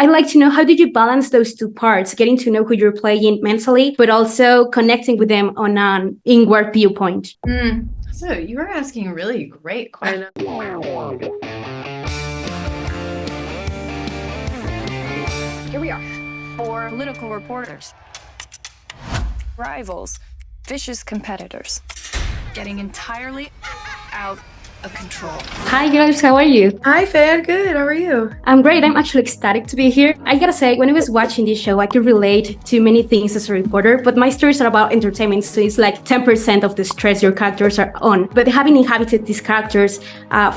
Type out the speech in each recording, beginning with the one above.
I'd like to know, how did you balance those two parts, getting to know who you're playing mentally, but also connecting with them on an inward viewpoint? So you were asking really great questions. Here we are, 4 political reporters, rivals, vicious competitors, getting entirely out of control. Hi girls, how are you? Hi Fer, good, how are you? I'm great. I'm actually ecstatic to be here. I gotta say, when I was watching this show, I could relate to many things as a reporter, but my stories are about entertainment, so it's like 10% of the stress your characters are on. But having inhabited these characters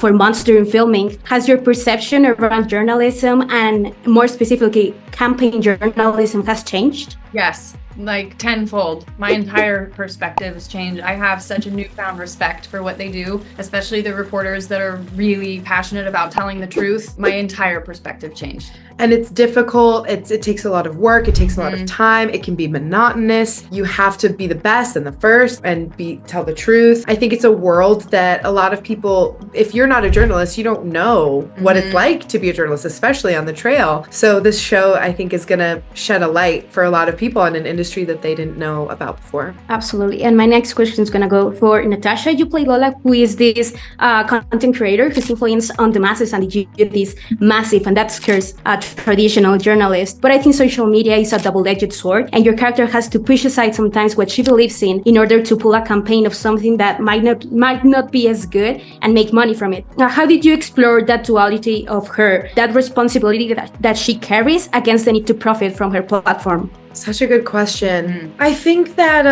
for months during filming, has your perception around journalism, and more specifically campaign journalism, has changed? Yes, like tenfold. My entire perspective has changed. I have such a newfound respect for what they do, especially the reporters that are really passionate about telling the truth. My entire perspective changed. And it's difficult, it takes a lot of work, it takes a lot of time, it can be monotonous. You have to be the best and the first and tell the truth. I think it's a world that a lot of people, if you're not a journalist, you don't know what it's like to be a journalist, especially on the trail. So this show, I think, is gonna shed a light for a lot of people in an industry that they didn't know about before. Absolutely. And my next question is gonna go for Natasha. You play Lola, who is this content creator whose influence on the masses and the youth is massive, and that scares traditional journalist. But I think social media is a double-edged sword, and your character has to push aside sometimes what she believes in order to pull a campaign of something that might not be as good and make money from it. Now, how did you explore that duality of her, that responsibility that she carries against the need to profit from her platform? Such a good question. I think that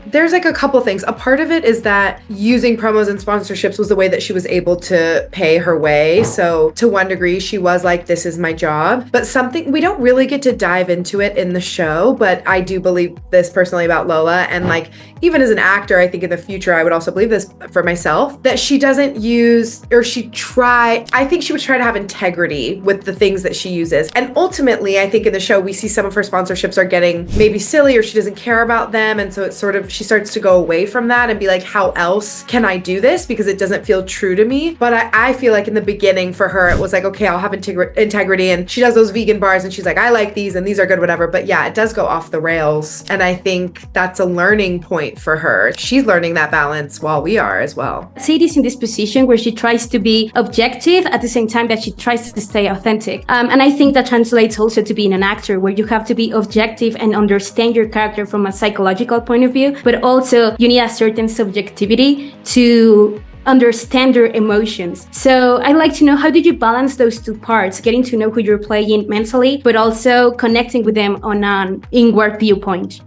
there's like a couple things. A part of it is that using promos and sponsorships was the way that she was able to pay her way. So to one degree, she was like, this is my job. But something, we don't really get to dive into it in the show, but I do believe this personally about Lola. And like, even as an actor, I think in the future, I would also believe this for myself, that she doesn't use, or I think she would try to have integrity with the things that she uses. And ultimately, I think in the show, we see some of her sponsorships are getting maybe silly, or she doesn't care about them. And so it's sort of, she starts to go away from that and be like, how else can I do this? Because it doesn't feel true to me. But I feel like in the beginning for her, it was like, okay, I'll have integrity. And she does those vegan bars and she's like, I like these and these are good, whatever. But yeah, it does go off the rails. And I think that's a learning point for her. She's learning that balance while we are as well. Sadie is in this position where she tries to be objective at the same time that she tries to stay authentic. And I think that translates also to being an actor, where you have to be objective and understand your character from a psychological point of view, but also you need a certain subjectivity to understand their emotions. So I'd like to know, how did you balance those two parts, getting to know who you're playing mentally, but also connecting with them on an inward viewpoint?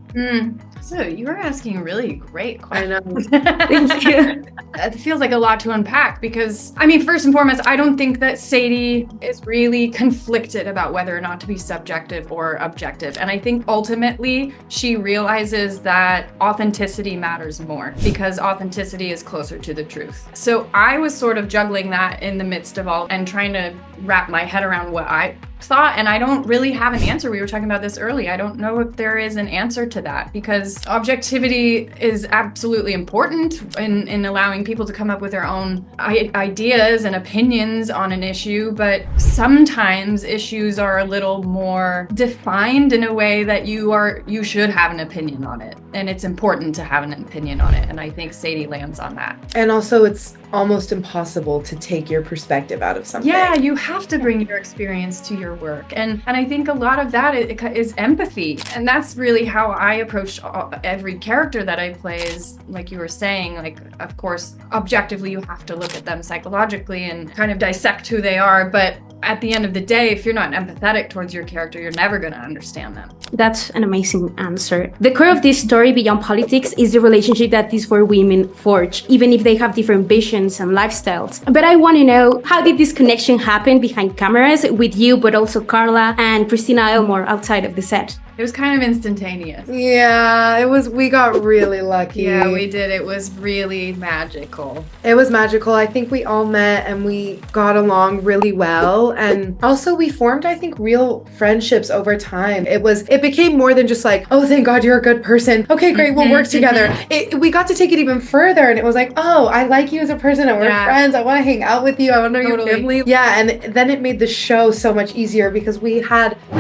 So you were asking really great questions. I know. Thank you. It feels like a lot to unpack because, I mean, first and foremost, I don't think that Sadie is really conflicted about whether or not to be subjective or objective. And I think ultimately she realizes that authenticity matters more because authenticity is closer to the truth. So I was sort of juggling that in the midst of all and trying to wrap my head around what I thought, and I don't really have an answer. We were talking about this early. I don't know if there is an answer to that, because objectivity is absolutely important in allowing people to come up with their own ideas and opinions on an issue, but sometimes issues are a little more defined in a way that you should have an opinion on it, and it's important to have an opinion on it, and I think Sadie lands on that. And also it's almost impossible to take your perspective out of something. Yeah, you have to bring your experience to your work. And I think a lot of that is empathy. And that's really how I approach every character that I play, is like you were saying, like, of course, objectively, you have to look at them psychologically and kind of dissect who they are. But at the end of the day, if you're not empathetic towards your character, you're never going to understand them. That's an amazing answer. The core of this story, beyond politics, is the relationship that these four women forge, even if they have different visions and lifestyles. But I want to know, how did this connection happen behind cameras with you, but also Carla and Christina Elmore outside of the set? It was kind of instantaneous. Yeah, we got really lucky. Yeah, we did. It was really magical. It was magical. I think we all met and we got along really well. And also we formed, I think, real friendships over time. It became more than just like, oh, thank God you're a good person. Okay, great, we'll work together. We got to take it even further, and it was like, oh, I like you as a person and we're friends. I want to hang out with you. I want to know your family. Yeah, and then it made the show so much easier because we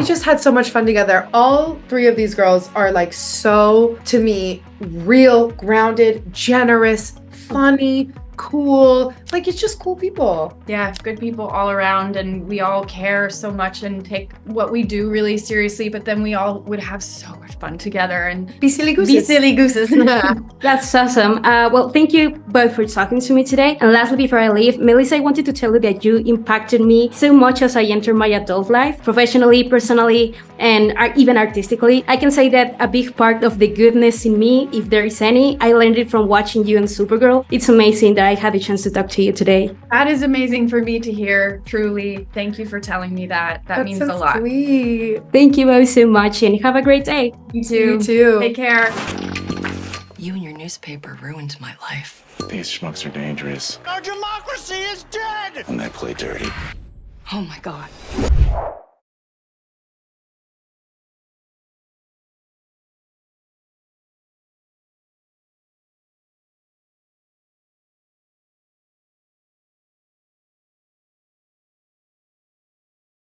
just had so much fun together. All three of these girls are like so, to me, real, grounded, generous, funny, cool. Like, it's just cool people. Yeah, good people all around, and we all care so much and take what we do really seriously, but then we all would have so much fun together and be silly gooses. That's awesome. Well, thank you both for talking to me today. And lastly, before I leave, Melissa, I wanted to tell you that you impacted me so much as I entered my adult life, professionally, personally, and even artistically. I can say that a big part of the goodness in me, if there is any, I learned it from watching you and Supergirl. It's amazing that I had the chance to talk to you today. That is amazing for me to hear, truly. Thank you for telling me that. That means a lot. Sweet. Thank you both so much, and have a great day. You too. You too. Take care. You and your newspaper ruined my life. These schmucks are dangerous. Our democracy is dead! And they play dirty. Oh my God.